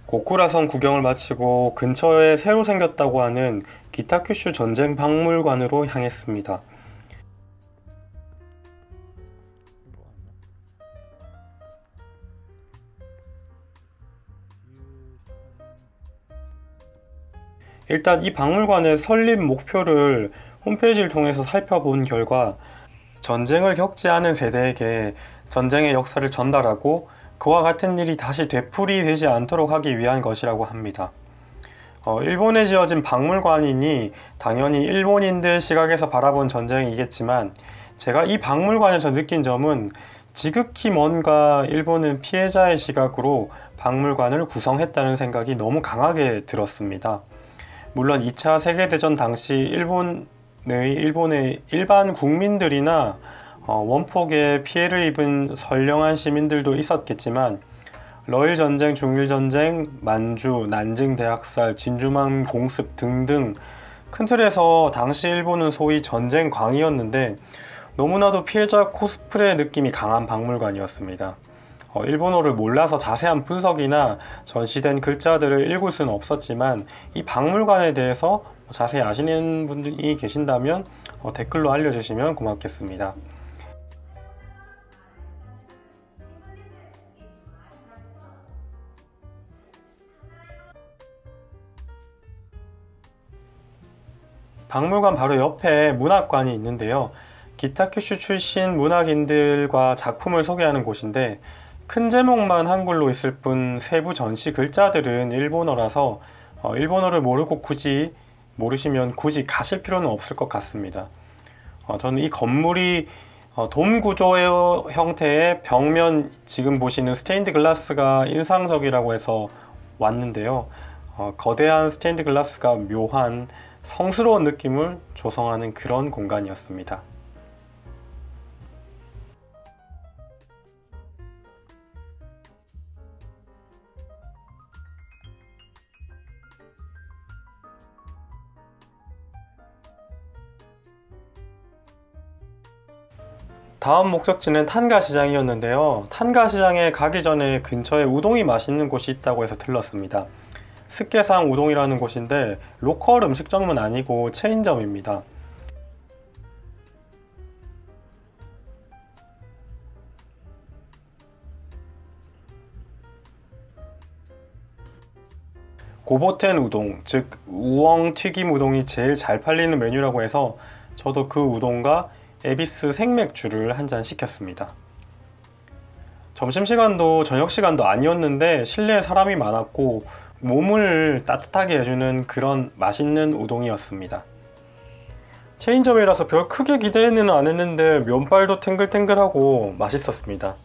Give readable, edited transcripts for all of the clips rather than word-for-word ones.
고쿠라성 구경을 마치고 근처에 새로 생겼다고 하는 기타큐슈 전쟁 박물관으로 향했습니다. 일단 이 박물관의 설립 목표를 홈페이지를 통해서 살펴본 결과 전쟁을 겪지 않은 세대에게 전쟁의 역사를 전달하고 그와 같은 일이 다시 되풀이되지 않도록 하기 위한 것이라고 합니다. 일본에 지어진 박물관이니 당연히 일본인들 시각에서 바라본 전쟁이겠지만 제가 이 박물관에서 느낀 점은 지극히 뭔가 일본은 피해자의 시각으로 박물관을 구성했다는 생각이 너무 강하게 들었습니다. 물론 2차 세계대전 당시 일본의 일반 국민들이나 원폭에 피해를 입은 선량한 시민들도 있었겠지만 러일전쟁, 중일전쟁, 만주, 난징 대학살, 진주만 공습 등등 큰 틀에서 당시 일본은 소위 전쟁광이었는데 너무나도 피해자 코스프레 느낌이 강한 박물관이었습니다. 일본어를 몰라서 자세한 분석이나 전시된 글자들을 읽을 수는 없었지만 이 박물관에 대해서 자세히 아시는 분들이 계신다면 댓글로 알려주시면 고맙겠습니다. 박물관 바로 옆에 문학관이 있는데요. 기타큐슈 출신 문학인들과 작품을 소개하는 곳인데 큰 제목만 한글로 있을 뿐 세부 전시 글자들은 일본어라서 일본어를 모르시면 굳이 가실 필요는 없을 것 같습니다. 저는 이 건물이 돔 구조의 형태의 벽면 지금 보시는 스테인드 글라스가 인상적이라고 해서 왔는데요. 거대한 스테인드 글라스가 묘한 성스러운 느낌을 조성하는 그런 공간이었습니다. 다음 목적지는 탄가시장이었는데요. 탄가시장에 가기 전에 근처에 우동이 맛있는 곳이 있다고 해서 들렀습니다. 스케상 우동이라는 곳인데 로컬 음식점은 아니고 체인점입니다. 고보텐 우동, 즉 우엉 튀김 우동이 제일 잘 팔리는 메뉴라고 해서 저도 그 우동과 에비스 생맥주를 한 잔 시켰습니다. 점심시간도 저녁시간도 아니었는데 실내에 사람이 많았고 몸을 따뜻하게 해주는 그런 맛있는 우동이었습니다. 체인점이라서 별 크게 기대는 안 했는데 면발도 탱글탱글하고 맛있었습니다.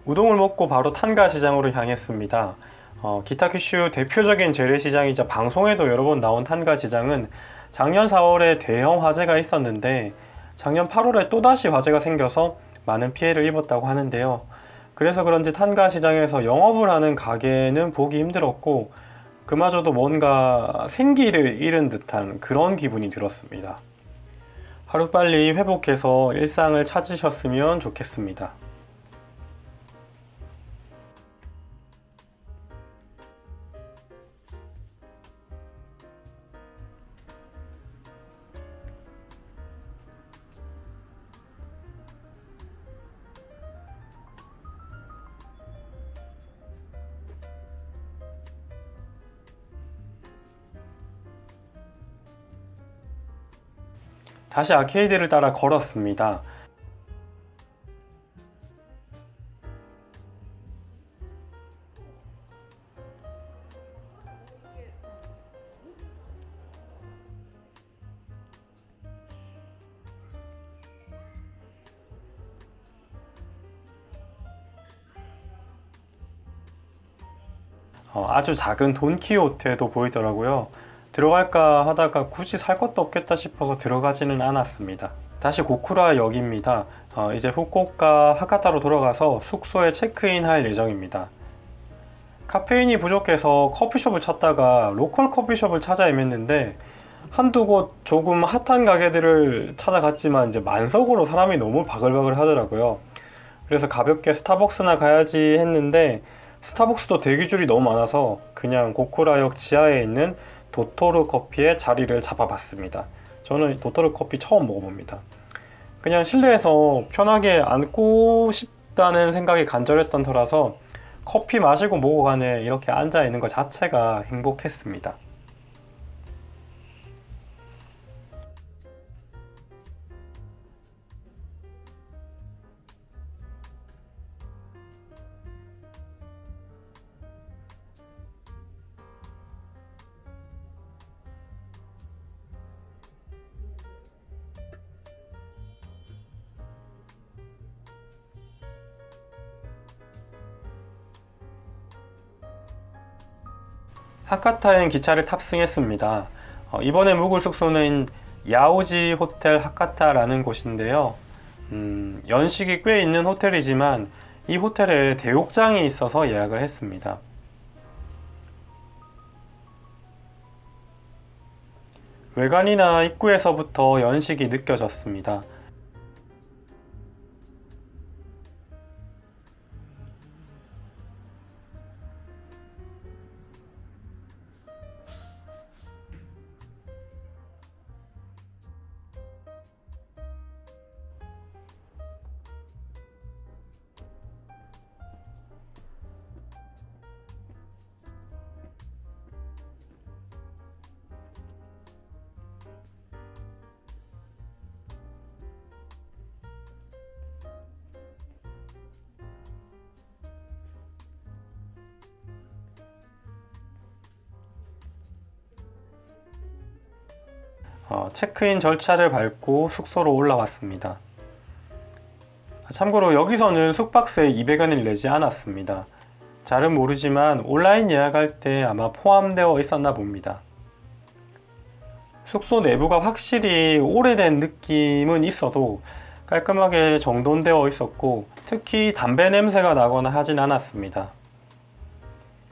우동을 먹고 바로 탄가시장으로 향했습니다. 기타큐슈 대표적인 재래시장이자 방송에도 여러 번 나온 탄가시장은 작년 4월에 대형 화재가 있었는데 작년 8월에 또다시 화재가 생겨서 많은 피해를 입었다고 하는데요. 그래서 그런지 탄가시장에서 영업을 하는 가게는 보기 힘들었고 그마저도 뭔가 생기를 잃은 듯한 그런 기분이 들었습니다. 하루빨리 회복해서 일상을 찾으셨으면 좋겠습니다. 다시 아케이드를 따라 걸었습니다. 아주 작은 돈키호테도 보이더라고요. 들어갈까 하다가 굳이 살 것도 없겠다 싶어서 들어가지는 않았습니다. 다시 고쿠라역입니다. 이제 후쿠오카 하카타로 돌아가서 숙소에 체크인 할 예정입니다. 카페인이 부족해서 커피숍을 찾다가 로컬 커피숍을 찾아 헤맸는데 한두 곳 조금 핫한 가게들을 찾아갔지만 이제 만석으로 사람이 너무 바글바글 하더라고요. 그래서 가볍게 스타벅스나 가야지 했는데 스타벅스도 대기줄이 너무 많아서 그냥 고쿠라역 지하에 있는 도토르 커피에 자리를 잡아봤습니다. 저는 도토르 커피 처음 먹어봅니다. 그냥 실내에서 편하게 앉고 싶다는 생각이 간절했던 터라서 커피 마시고 뭐고 간에 이렇게 앉아 있는 것 자체가 행복했습니다. 하카타행 기차를 탑승했습니다. 이번에 묵을 숙소는 야오지 호텔 하카타라는 곳인데요. 연식이 꽤 있는 호텔이지만 이 호텔에 대욕장이 있어서 예약을 했습니다. 외관이나 입구에서부터 연식이 느껴졌습니다. 체크인 절차를 밟고 숙소로 올라왔습니다. 참고로 여기서는 숙박세 200원을 내지 않았습니다. 잘은 모르지만 온라인 예약할 때 아마 포함되어 있었나 봅니다. 숙소 내부가 확실히 오래된 느낌은 있어도 깔끔하게 정돈되어 있었고 특히 담배 냄새가 나거나 하진 않았습니다.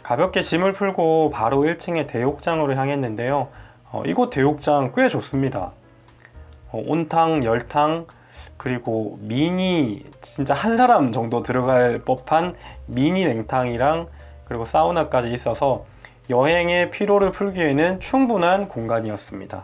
가볍게 짐을 풀고 바로 1층의 대욕장으로 향했는데요. 이곳 대욕장 꽤 좋습니다. 온탕, 열탕, 그리고 미니, 진짜 한 사람 정도 들어갈 법한 미니 냉탕이랑 그리고 사우나까지 있어서 여행의 피로를 풀기에는 충분한 공간이었습니다.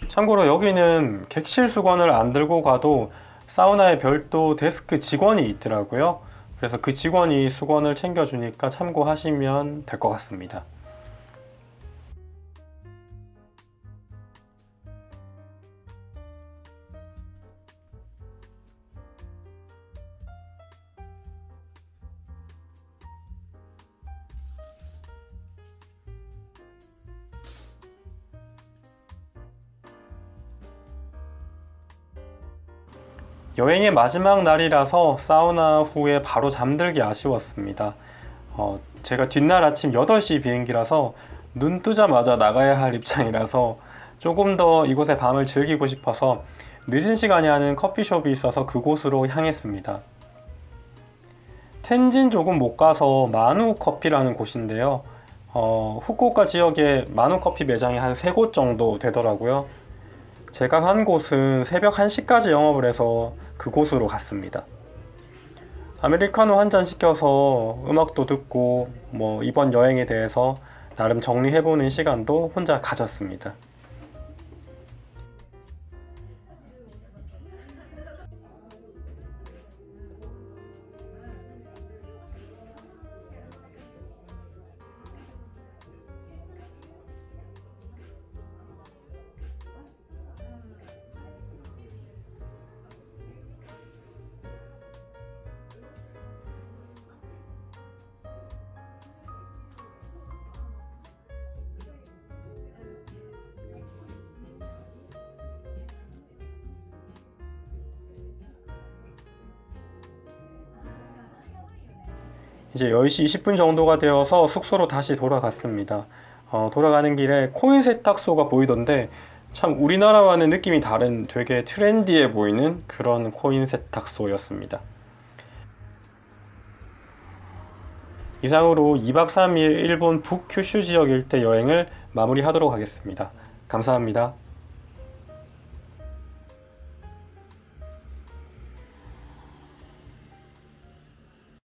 참고로 여기는 객실 수건을 안 들고 가도 사우나에 별도 데스크 직원이 있더라고요. 그래서 그 직원이 수건을 챙겨주니까 참고하시면 될 것 같습니다. 여행의 마지막 날이라서 사우나 후에 바로 잠들기 아쉬웠습니다. 제가 뒷날 아침 8시 비행기라서 눈 뜨자마자 나가야 할 입장이라서 조금 더 이곳의 밤을 즐기고 싶어서 늦은 시간에 하는 커피숍이 있어서 그곳으로 향했습니다. 텐진 조금 못 가서 마누 커피라는 곳인데요. 후쿠오카 지역에 마누 커피 매장이 한 3곳 정도 되더라고요. 제가 간 곳은 새벽 1시까지 영업을 해서 그곳으로 갔습니다. 아메리카노 한 잔 시켜서 음악도 듣고 이번 여행에 대해서 나름 정리해보는 시간도 혼자 가졌습니다. 이제 10시 20분 정도가 되어서 숙소로 다시 돌아갔습니다. 돌아가는 길에 코인 세탁소가 보이던데 참 우리나라와는 느낌이 다른 되게 트렌디해 보이는 그런 코인 세탁소였습니다. 이상으로 2박 3일 일본 북큐슈 지역 일대 여행을 마무리하도록 하겠습니다. 감사합니다.